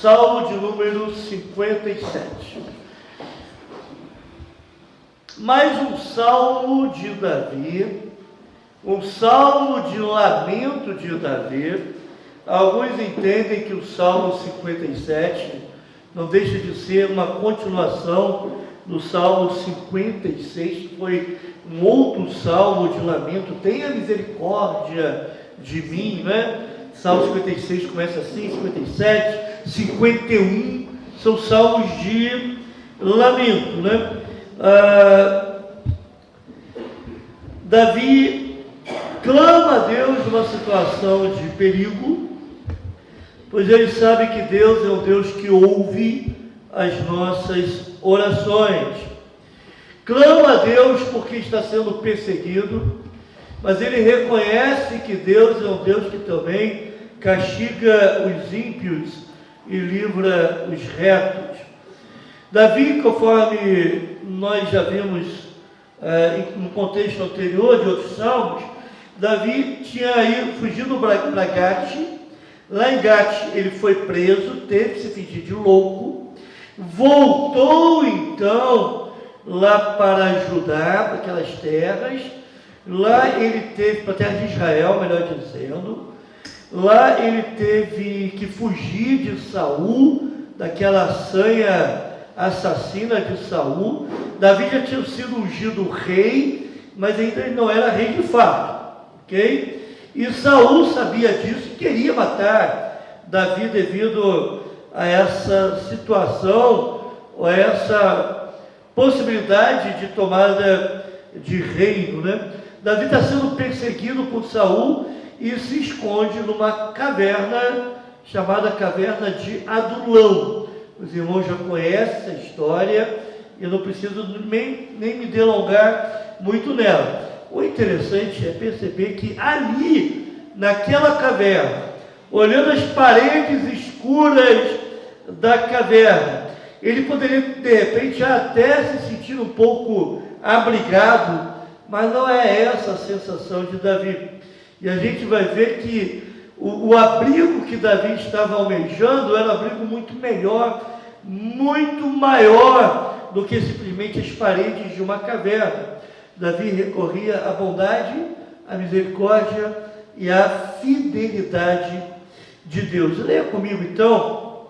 Salmo de número 57. Mais um salmo de Davi, um salmo de lamento de Davi. Alguns entendem que o Salmo 57 não deixa de ser uma continuação do Salmo 56, que foi um outro salmo de lamento. Tenha misericórdia de mim, né? Salmo 56 começa assim, 57, 51, são salmos de lamento, né? Davi clama a Deus numa situação de perigo, pois ele sabe que Deus é um Deus que ouve as nossas orações. Clama a Deus porque está sendo perseguido, mas ele reconhece que Deus é um Deus que também castiga os ímpios e livra os retos. Davi, conforme nós já vimos no contexto anterior de outros salmos, Davi tinha fugido para Gate. Lá em Gate ele foi preso, teve que se fingir de louco, voltou então lá para Judá, para aquelas terras. Lá ele teve, para a terra de Israel, melhor dizendo, lá ele teve que fugir de Saul, daquela sanha assassina de Saul. Davi já tinha sido ungido rei, mas ainda não era rei de fato, ok? E Saul sabia disso e queria matar Davi devido a essa situação, ou a essa possibilidade de tomada de reino, né? Davi está sendo perseguido por Saul e se esconde numa caverna chamada Caverna de Adulão. Os irmãos já conhecem essa história, eu não preciso nem me delongar muito nela. O interessante é perceber que ali, naquela caverna, olhando as paredes escuras da caverna, ele poderia de repente até se sentir um pouco abrigado, mas não é essa a sensação de Davi. E a gente vai ver que o abrigo que Davi estava almejando era um abrigo muito melhor, muito maior do que simplesmente as paredes de uma caverna. Davi recorria à bondade, à misericórdia e à fidelidade de Deus. Leia comigo então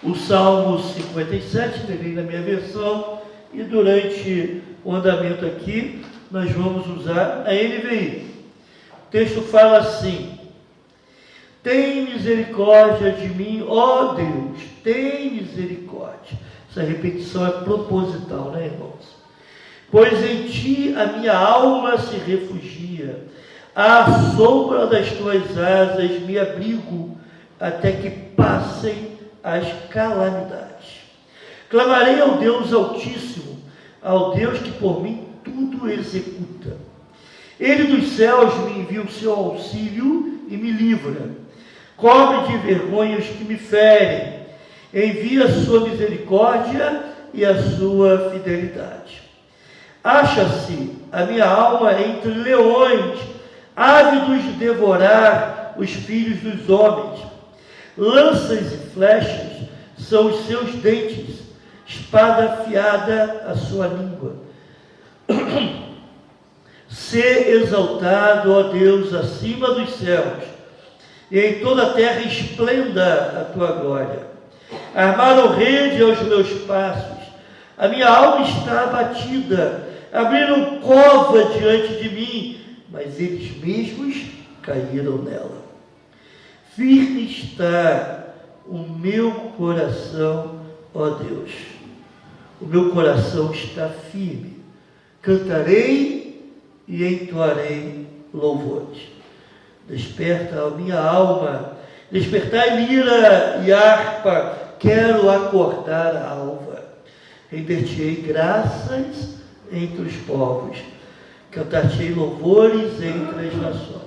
o Salmo 57, levei na minha versão, e durante o andamento aqui nós vamos usar a NVI. O texto fala assim: tem misericórdia de mim, ó Deus, tem misericórdia. Essa repetição é proposital, né, irmãos? Pois em ti a minha alma se refugia, à sombra das tuas asas me abrigo, até que passem as calamidades. Clamarei ao Deus Altíssimo, ao Deus que por mim tudo executa. Ele dos céus me envia o seu auxílio e me livra. Cobre de vergonha os que me ferem. Envia a sua misericórdia e a sua fidelidade. Acha-se a minha alma entre leões, ávidos de devorar os filhos dos homens. Lanças e flechas são os seus dentes, espada afiada a sua língua. Sê exaltado, ó Deus, acima dos céus, e em toda a terra esplenda a tua glória. Armaram rede aos meus passos, a minha alma está abatida, abriram cova diante de mim, mas eles mesmos caíram nela. Firme está o meu coração, ó Deus, o meu coração está firme, cantarei e entoarei louvores. Desperta a minha alma, despertai lira e harpa, quero acordar a alva. Render-te-ei graças entre os povos, cantar-te-ei louvores entre as nações.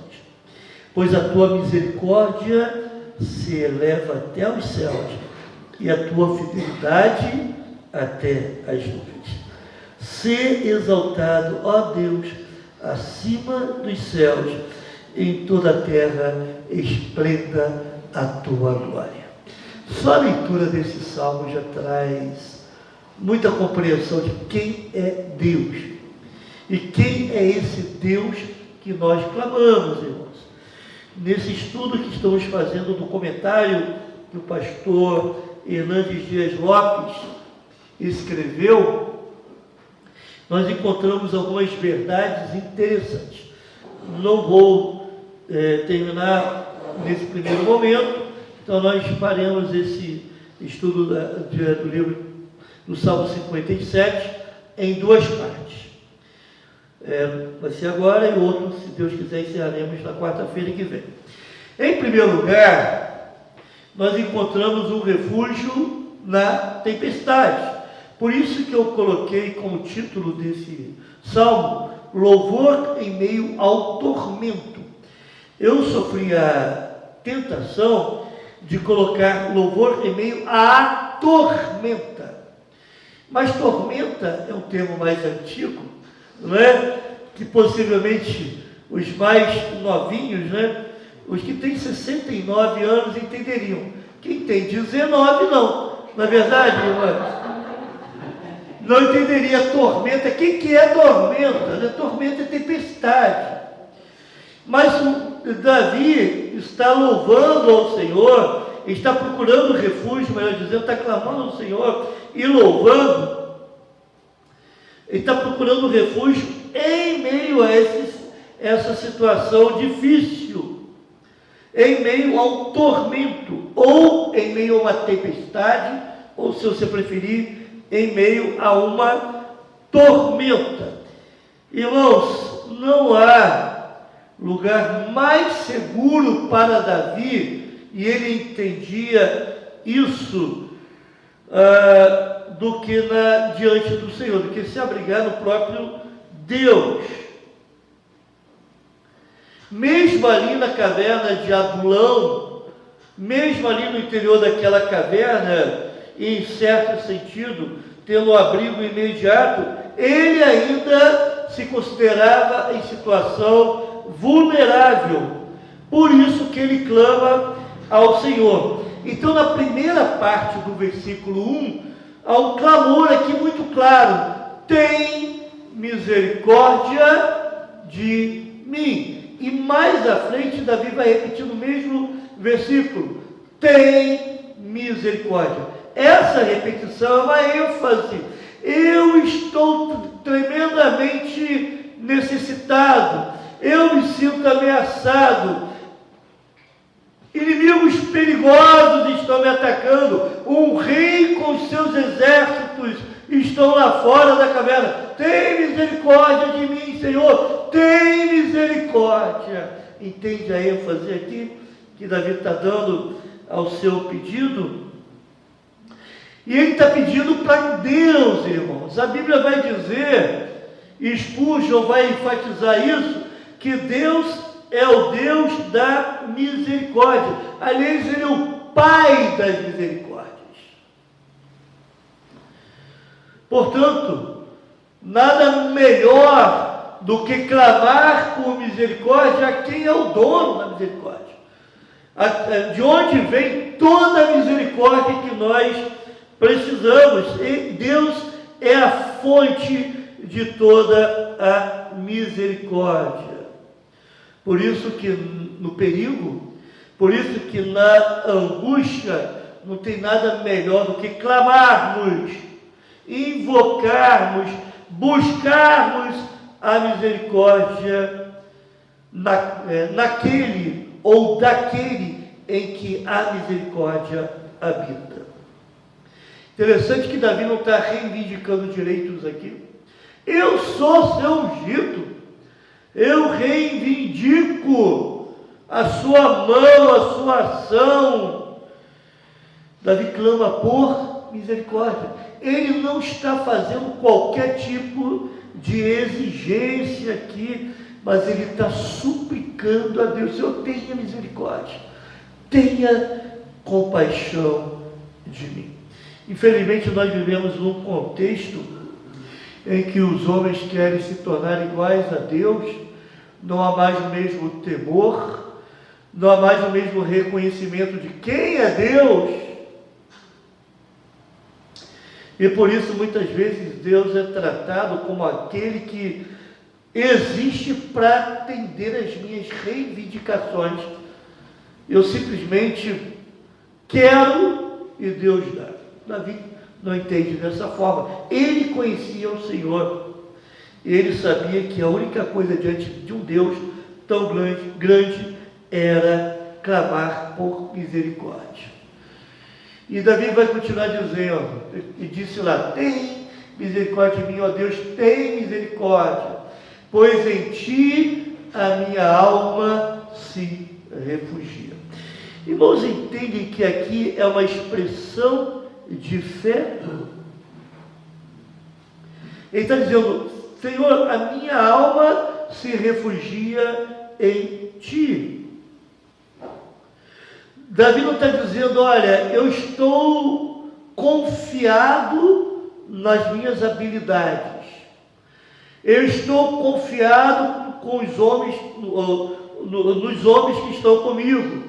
Pois a tua misericórdia se eleva até os céus, e a tua fidelidade até as nuvens. Sê exaltado, ó Deus, acima dos céus, em toda a terra esplenda a tua glória. Só a leitura desse salmo já traz muita compreensão de quem é Deus e quem é esse Deus que nós clamamos, irmãos. Nesse estudo que estamos fazendo do comentário que o pastor Hernandes Dias Lopes escreveu, nós encontramos algumas verdades interessantes. Não vou terminar nesse primeiro momento, então nós faremos esse estudo do livro do Salmo 57 em duas partes. Vai ser agora, e o outro, se Deus quiser, encerraremos na quarta-feira que vem. Em primeiro lugar, nós encontramos um refúgio na tempestade. Por isso que eu coloquei como título desse salmo, louvor em meio ao tormento. Eu sofri a tentação de colocar louvor em meio à tormenta. Mas tormenta é um termo mais antigo, não é? Que possivelmente os mais novinhos, né? Os que têm 69 anos entenderiam. Quem tem 19 não. Na verdade, não entenderia tormenta. O que é tormenta? Tormenta é tempestade. Mas Davi está louvando ao Senhor, está procurando refúgio, melhor dizendo, está clamando ao Senhor e louvando. Ele está procurando refúgio em meio a essa situação difícil, em meio ao tormento, ou em meio a uma tempestade, ou se você preferir, em meio a uma tormenta. Irmãos, não há lugar mais seguro para Davi, e ele entendia isso, do que diante do Senhor, do que se abrigar no próprio Deus. Mesmo ali na caverna de Adulão, mesmo ali no interior daquela caverna, em certo sentido, tendo um abrigo imediato, ele ainda se considerava em situação vulnerável. Por isso que ele clama ao Senhor. Então, na primeira parte do versículo 1, há um clamor aqui muito claro: tem misericórdia de mim. E mais à frente, Davi vai repetir no mesmo versículo: tem misericórdia. Essa repetição é uma ênfase. Eu estou tremendamente necessitado. Eu me sinto ameaçado. Inimigos perigosos estão me atacando. Um rei com seus exércitos estão lá fora da caverna. Tem misericórdia de mim, Senhor. Tem misericórdia. Entende a ênfase aqui que Davi está dando ao seu pedido? E ele está pedindo para Deus, irmãos. A Bíblia vai dizer, Spurgeon vai enfatizar isso, que Deus é o Deus da misericórdia. Aliás, Ele é o Pai das misericórdias. Portanto, nada melhor do que clamar por misericórdia a quem é o dono da misericórdia. De onde vem toda a misericórdia que nós precisamos. E Deus é a fonte de toda a misericórdia. Por isso que no perigo, por isso que na angústia, não tem nada melhor do que clamarmos, invocarmos, buscarmos a misericórdia naquele ou daquele em que a misericórdia habita. Interessante que Davi não está reivindicando direitos aqui. Eu sou seu ungido. Eu reivindico a sua mão, a sua ação. Davi clama por misericórdia. Ele não está fazendo qualquer tipo de exigência aqui, mas ele está suplicando a Deus: Senhor, tenha misericórdia, tenha compaixão de mim. Infelizmente, nós vivemos num contexto em que os homens querem se tornar iguais a Deus. Não há mais o mesmo temor, não há mais o mesmo reconhecimento de quem é Deus. E por isso, muitas vezes, Deus é tratado como aquele que existe para atender as minhas reivindicações. Eu simplesmente quero e Deus dá. Davi não entende dessa forma. Ele conhecia o Senhor. Ele sabia que a única coisa diante de um Deus tão grande era clamar por misericórdia. E Davi vai continuar dizendo, e disse lá: tem misericórdia de mim, ó Deus, tem misericórdia, pois em ti a minha alma se refugia. Irmãos, entendem que aqui é uma expressão de fé? Ele está dizendo: Senhor, a minha alma se refugia em ti. Davi não está dizendo: olha, eu estou confiado nas minhas habilidades, eu estou confiado com os homens, nos homens que estão comigo,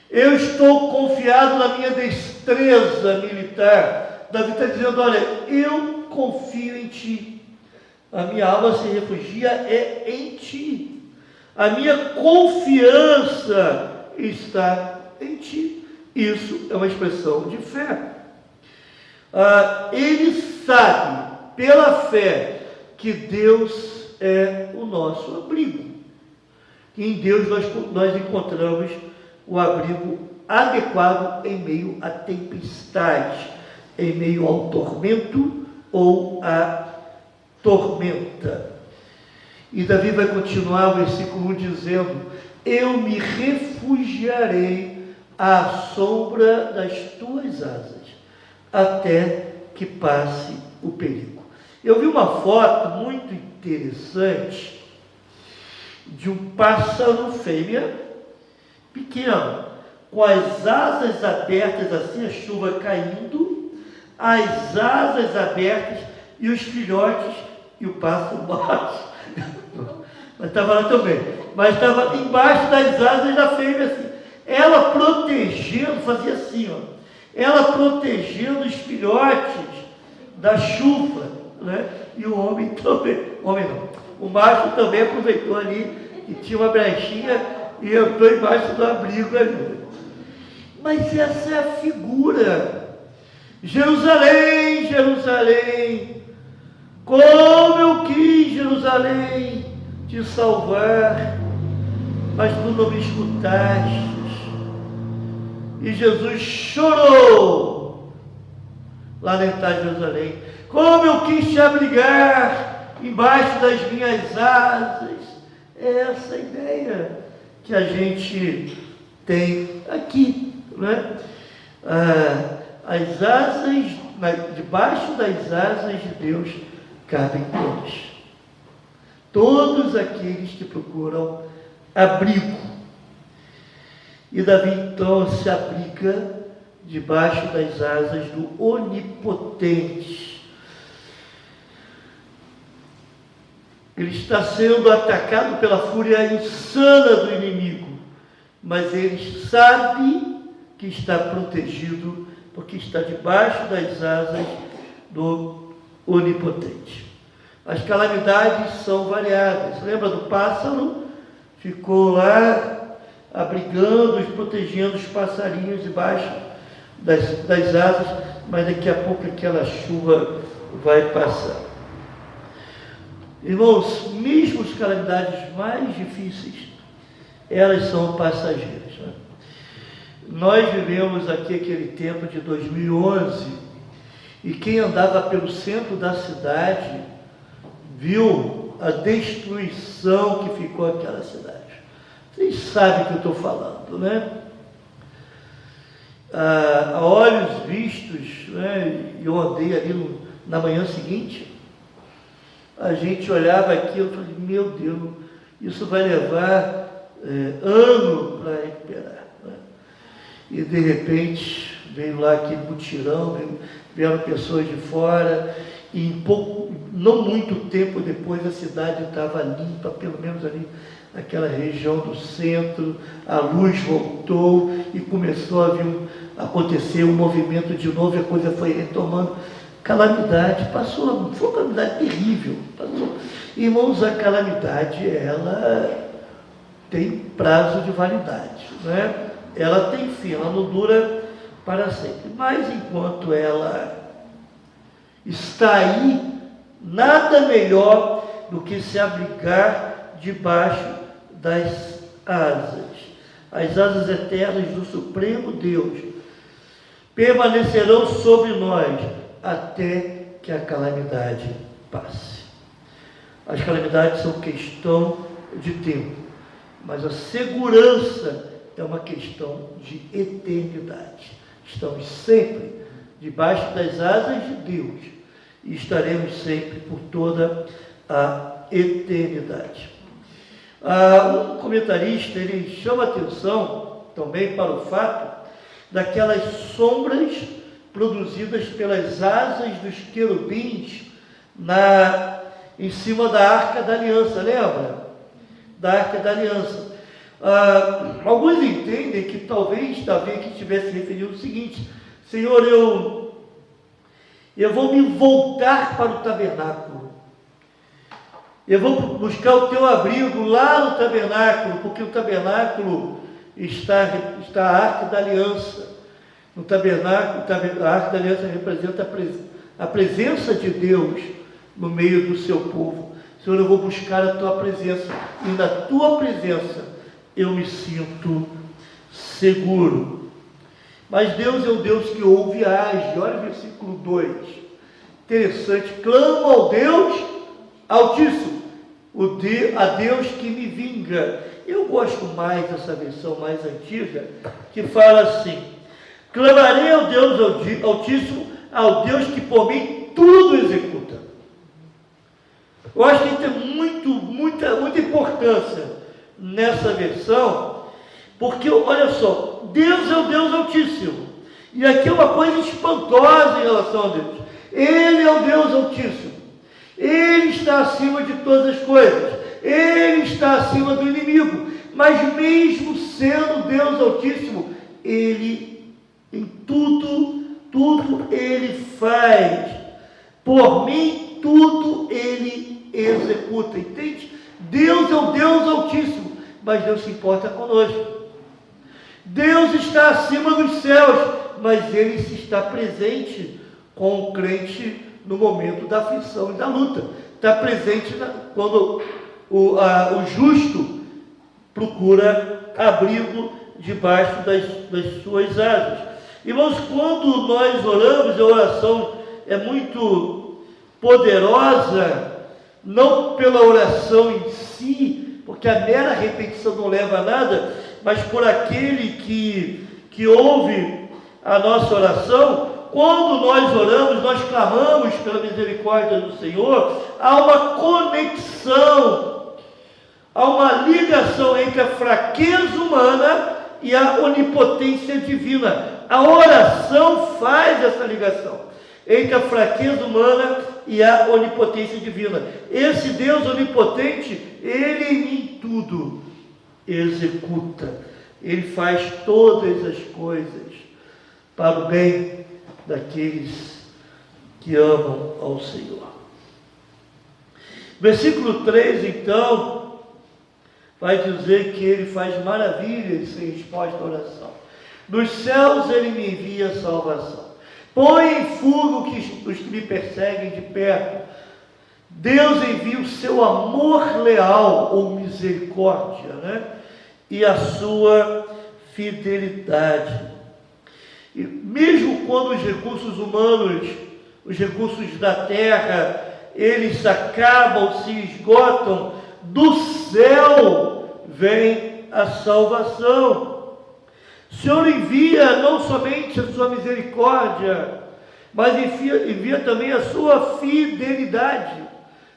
eu estou confiado na minha destreza militar. Davi está dizendo: olha, eu confio em ti, a minha alma se refugia em ti, a minha confiança está em ti. Isso é uma expressão de fé. Ele sabe, pela fé, que Deus é o nosso abrigo. Que em Deus nós encontramos o abrigo adequado em meio à tempestade, em meio ao tormento ou à tormenta. E Davi vai continuar o versículo 1 dizendo: eu me refugiarei à sombra das tuas asas, até que passe o perigo. Eu vi uma foto muito interessante de um pássaro fêmea, pequeno, com as asas abertas, assim, a chuva caindo, as asas abertas e os filhotes e o pássaro baixo. Mas estava lá também. Mas estava embaixo das asas da fêmea, assim. Ela protegendo, fazia assim, ó. Ela protegendo os filhotes da chuva, né? E o homem também, homem não, o macho também aproveitou ali, que tinha uma brechinha, e entrou embaixo do abrigo ali. Mas essa é a figura. Jerusalém, Jerusalém, como eu quis, Jerusalém, te salvar, mas tu não me escutaste. E Jesus chorou, lamentar Jerusalém. Como eu quis te abrigar embaixo das minhas asas. É essa a ideia que a gente tem aqui, né? As asas, debaixo das asas de Deus cabem todos. Todos aqueles que procuram abrigo. E Davi então se abriga debaixo das asas do Onipotente. Ele está sendo atacado pela fúria insana do inimigo, mas ele sabe que está protegido, porque está debaixo das asas do Onipotente. As calamidades são variadas. Lembra do pássaro? Ficou lá abrigando, protegendo os passarinhos debaixo das asas, mas daqui a pouco aquela chuva vai passar. Irmãos, mesmo as calamidades mais difíceis, elas são passageiras, né? Nós vivemos aqui aquele tempo de 2011, e quem andava pelo centro da cidade viu a destruição que ficou aquela cidade. Vocês sabem o que eu estou falando, né? A olhos vistos, né? Eu andei ali na manhã seguinte, a gente olhava aquilo e falei: meu Deus, isso vai levar ano para recuperar, né? E de repente veio lá aquele mutirão, vieram pessoas de fora, e não muito tempo depois a cidade estava limpa, pelo menos ali naquela região do centro, a luz voltou e começou a acontecer um movimento de novo, e a coisa foi retomando. calamidade passou, foi uma calamidade terrível, passou. Irmãos, a calamidade, ela tem prazo de validade, né? Ela tem fim, ela não dura para sempre, mas enquanto ela está aí, nada melhor do que se abrigar debaixo das asas, as asas eternas do Supremo Deus, permanecerão sobre nós até que a calamidade passe. As calamidades são questão de tempo, mas a segurança é uma questão de eternidade. Estamos sempre debaixo das asas de Deus e estaremos sempre por toda a eternidade. Um comentarista, ele chama atenção também para o fato daquelas sombras produzidas pelas asas dos querubins em cima da Arca da Aliança, lembra? Da Arca da Aliança. Alguns entendem que talvez Davi aqui estivesse referindo o seguinte: Senhor, eu vou me voltar para o tabernáculo, eu vou buscar o teu abrigo lá no tabernáculo, porque o tabernáculo está a Arca da Aliança. No tabernáculo, a Arca da Aliança representa a presença de Deus no meio do seu povo. Senhor, eu vou buscar a tua presença, e na tua presença eu me sinto seguro. Mas Deus é um Deus que ouve e age. Olha o versículo 2. Interessante. Clamo ao Deus Altíssimo, a Deus que me vinga. Eu gosto mais dessa versão mais antiga, que fala assim: clamarei ao Deus Altíssimo, ao Deus que por mim tudo executa. Eu acho que tem muita importância nessa versão, porque, olha só, Deus é o Deus Altíssimo, e aqui é uma coisa espantosa em relação a Deus. Ele é o Deus Altíssimo, Ele está acima de todas as coisas, Ele está acima do inimigo, mas mesmo sendo Deus Altíssimo, Ele, em tudo Ele faz, por mim tudo Ele executa, entende? Deus é o Deus Altíssimo, mas Deus se importa conosco. Deus está acima dos céus, mas Ele se está presente com o crente no momento da aflição e da luta. Está presente quando o justo procura abrigo debaixo das suas asas. Irmãos, quando nós oramos, a oração é muito poderosa, não pela oração em si, porque a mera repetição não leva a nada, mas por aquele que ouve a nossa oração. Quando nós oramos, nós clamamos pela misericórdia do Senhor, há uma conexão, há uma ligação entre a fraqueza humana e a onipotência divina. A oração faz essa ligação entre a fraqueza humana e a onipotência divina. Esse Deus onipotente, Ele em tudo executa. Ele faz todas as coisas para o bem daqueles que amam ao Senhor. Versículo 3, então, vai dizer que Ele faz maravilhas em resposta à oração. Dos céus Ele me envia salvação. Põe em fuga os que me perseguem de perto. Deus envia o seu amor leal ou misericórdia, né? E a sua fidelidade. E mesmo quando os recursos humanos, os recursos da terra, eles acabam, se esgotam, do céu vem a salvação. O Senhor envia não somente a sua misericórdia, mas envia também a sua fidelidade.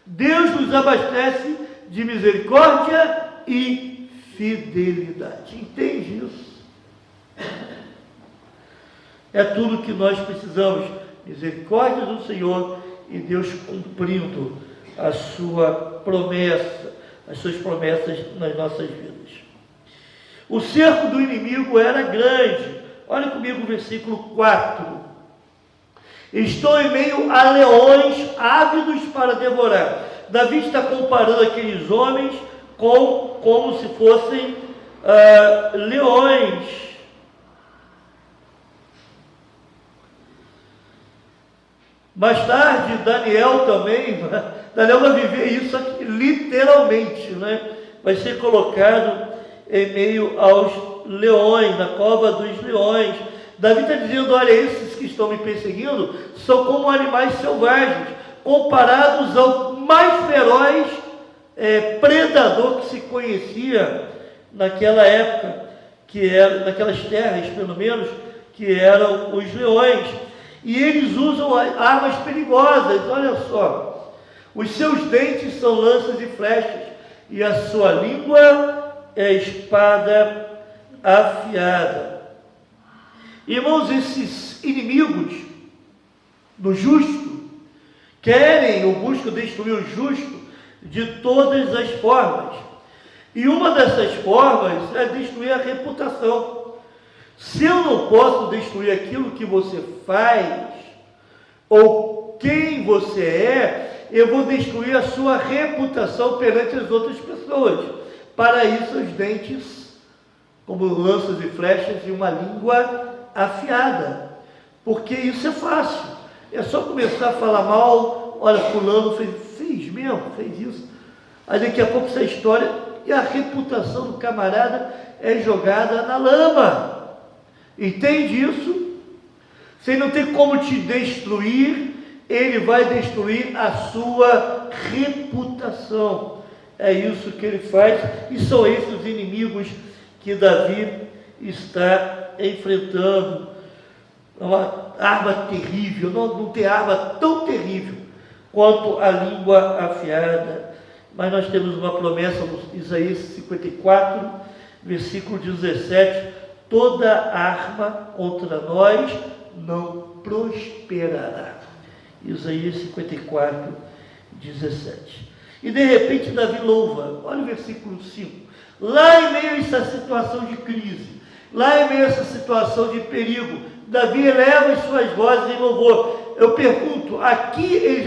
Deus nos abastece de misericórdia e fidelidade. Entende isso? É tudo que nós precisamos. Misericórdia do Senhor e Deus cumprindo a sua promessa, as suas promessas nas nossas vidas. O cerco do inimigo era grande. Olha comigo o versículo 4. Estou em meio a leões ávidos para devorar. Davi está comparando aqueles homens como se fossem leões. Mais tarde, Daniel vai viver isso aqui, literalmente, né? Vai ser colocado em meio aos leões, na cova dos leões. Davi está dizendo, olha, esses que estão me perseguindo são como animais selvagens, comparados ao mais feroz predador que se conhecia naquela época, que era, naquelas terras, pelo menos, que eram os leões. E eles usam armas perigosas, olha só. Os seus dentes são lanças e flechas, e a sua língua é espada afiada. Irmãos, esses inimigos do justo querem ou buscam destruir o justo de todas as formas. E uma dessas formas é destruir a reputação. Se eu não posso destruir aquilo que você faz, ou quem você é, eu vou destruir a sua reputação perante as outras pessoas. Para isso, os dentes, como lanças e flechas, e uma língua afiada. Porque isso é fácil. É só começar a falar mal, olha, fulano fez mesmo, fez isso. Aí daqui a pouco essa história, e a reputação do camarada é jogada na lama. Entende isso? Se ele não tem como te destruir, ele vai destruir a sua reputação. É isso que ele faz, e são esses os inimigos que Davi está enfrentando. É uma arma terrível, não tem arma tão terrível quanto a língua afiada. Mas nós temos uma promessa no Isaías 54, versículo 17: toda arma contra nós não prosperará. Isaías 54, 17. E de repente Davi louva, olha o versículo 5. Lá em meio a essa situação de crise, lá em meio a essa situação de perigo, Davi eleva as suas vozes em louvor. Eu pergunto, aqui ele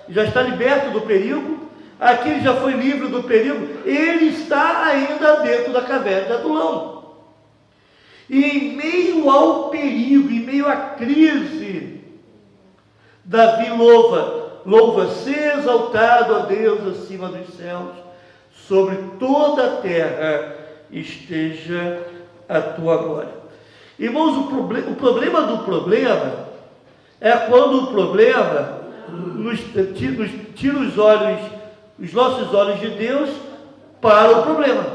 já está liberto do perigo? Aqui ele já foi livre do perigo? Ele está ainda dentro da caverna de Adulão. E em meio ao perigo, em meio à crise, Davi louva, ser exaltado a Deus acima dos céus, sobre toda a terra esteja a tua glória. Irmãos, o problema do problema é quando o problema nos tira os nossos olhos de Deus para o problema.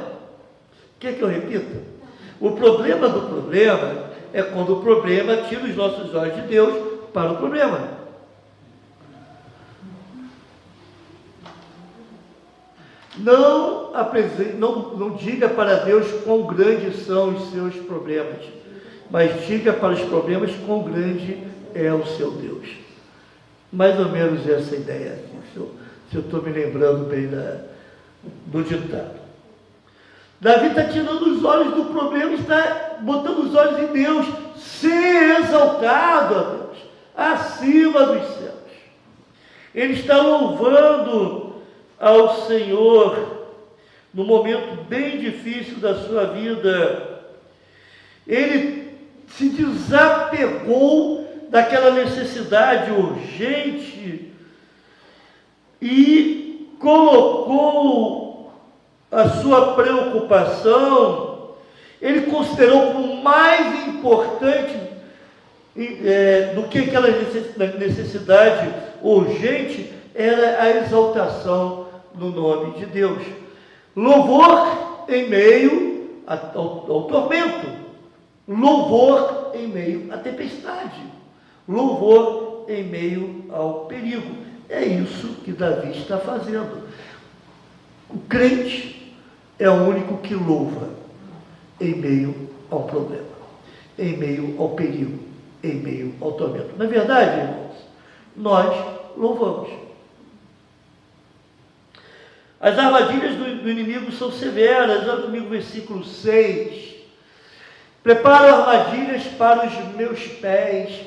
Quer que eu repita? O problema do problema é quando o problema tira os nossos olhos de Deus para o problema. Não diga para Deus quão grandes são os seus problemas, mas diga para os problemas quão grande é o seu Deus. Mais ou menos essa ideia aqui, se eu estou me lembrando bem do ditado. Davi está tirando os olhos do problema, está botando os olhos em Deus, ser exaltado a Deus, acima dos céus. Ele está louvando ao Senhor no momento bem difícil da sua vida. Ele se desapegou daquela necessidade urgente e colocou a sua preocupação, ele considerou como mais importante do que aquela necessidade urgente, era a exaltação no nome de Deus. Louvor em meio ao tormento, louvor em meio à tempestade, louvor em meio ao perigo. É isso que Davi está fazendo. O crente é o único que louva em meio ao problema, em meio ao perigo, em meio ao tormento. Não é verdade, irmãos? Nós louvamos. As armadilhas do inimigo são severas. Olha comigo o versículo 6. Preparo armadilhas para os meus pés,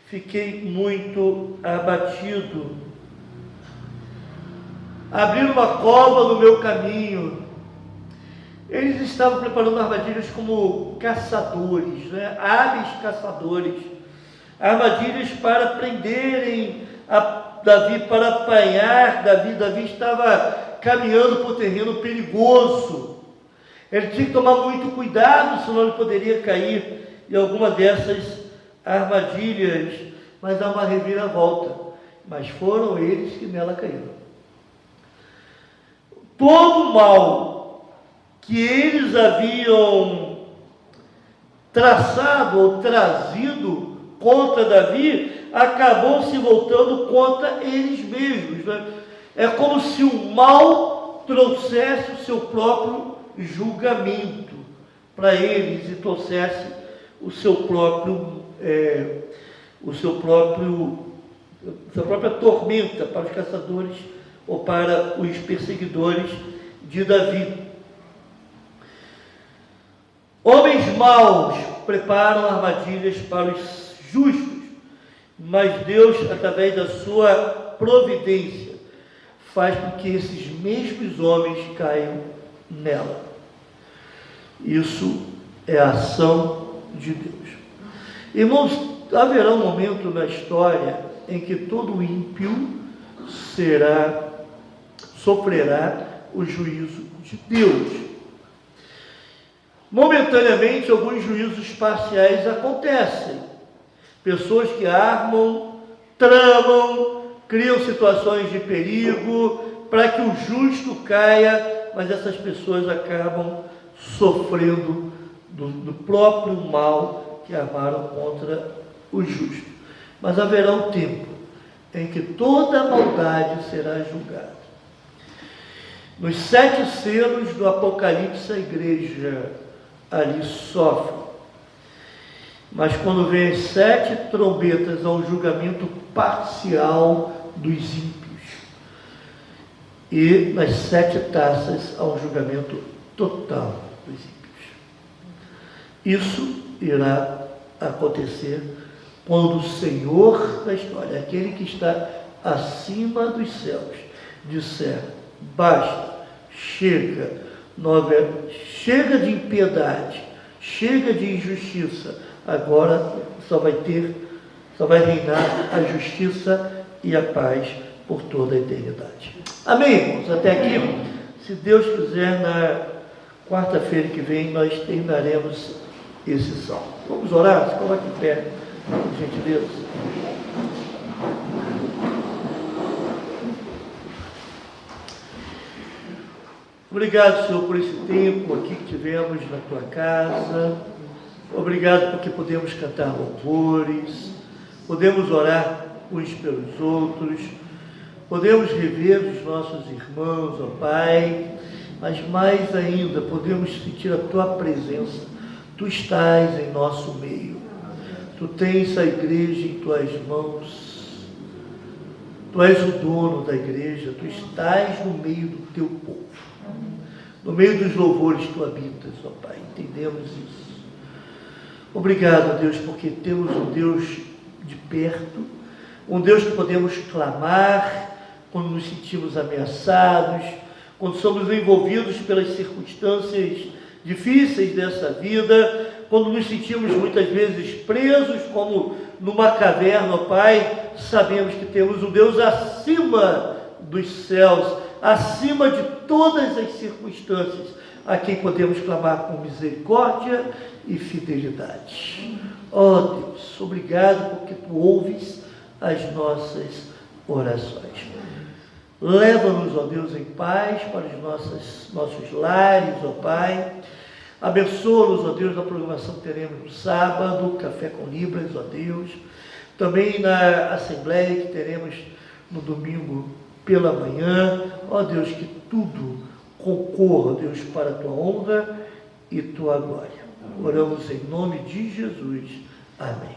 fiquei muito abatido. Abriram uma cova no meu caminho. Eles estavam preparando armadilhas como caçadores, né? Hábeis caçadores. Armadilhas para prenderem Davi, para apanhar Davi. Davi estava caminhando por terreno perigoso. Ele tinha que tomar muito cuidado, senão ele poderia cair em alguma dessas armadilhas. Mas há uma reviravolta. Mas foram eles que nela caíram. Todo o mal que eles haviam traçado ou trazido contra Davi, acabou se voltando contra eles mesmos, né? É como se o mal trouxesse o seu próprio julgamento para eles e trouxesse sua própria tormenta para os caçadores ou para os perseguidores de Davi. Homens maus preparam armadilhas para os justos, mas Deus, através da sua providência, faz com que esses mesmos homens caiam nela. Isso é a ação de Deus. Irmãos, haverá um momento na história em que todo ímpio sofrerá o juízo de Deus. Momentaneamente, alguns juízos parciais acontecem. Pessoas que armam, tramam, criam situações de perigo para que o justo caia, mas essas pessoas acabam sofrendo do próprio mal que armaram contra o justo. Mas haverá um tempo em que toda a maldade será julgada. Nos 7 selos do Apocalipse, a igreja ali sofre. Mas quando vem as 7 trombetas, há um julgamento parcial dos ímpios. E nas 7 taças, há um julgamento total dos ímpios. Isso irá acontecer quando o Senhor da história, aquele que está acima dos céus, disser: basta, chega de impiedade, chega de injustiça, agora só vai reinar a justiça e a paz por toda a eternidade. Amém, irmãos? Até aqui, se Deus quiser, na quarta-feira que vem, nós terminaremos esse salmo. Vamos orar? Se coloque em pé, por gentileza. Obrigado, Senhor, por esse tempo aqui que tivemos na Tua casa. Obrigado porque podemos cantar louvores, podemos orar uns pelos outros, podemos rever os nossos irmãos, ó Pai, mas mais ainda, podemos sentir a Tua presença. Tu estás em nosso meio. Tu tens a igreja em Tuas mãos. Tu és o dono da igreja. Tu estás no meio do Teu povo. No meio dos louvores Tu habitas, ó Pai. Entendemos isso. Obrigado, Deus, porque temos um Deus de perto, um Deus que podemos clamar quando nos sentimos ameaçados, quando somos envolvidos pelas circunstâncias difíceis dessa vida, quando nos sentimos muitas vezes presos como numa caverna, ó Pai. Sabemos que temos um Deus acima dos céus, acima de todas as circunstâncias, a quem podemos clamar com misericórdia e fidelidade. Ó Deus, obrigado porque Tu ouves as nossas orações. Leva-nos, ó Deus, em paz para os nossos lares, ó Pai. Abençoa-nos, ó Deus, na programação que teremos no sábado, Café com Libras, ó Deus. Também na Assembleia que teremos no domingo pela manhã. Ó Deus, que tudo concorra, Deus, para a Tua honra e Tua glória. Oramos em nome de Jesus. Amém.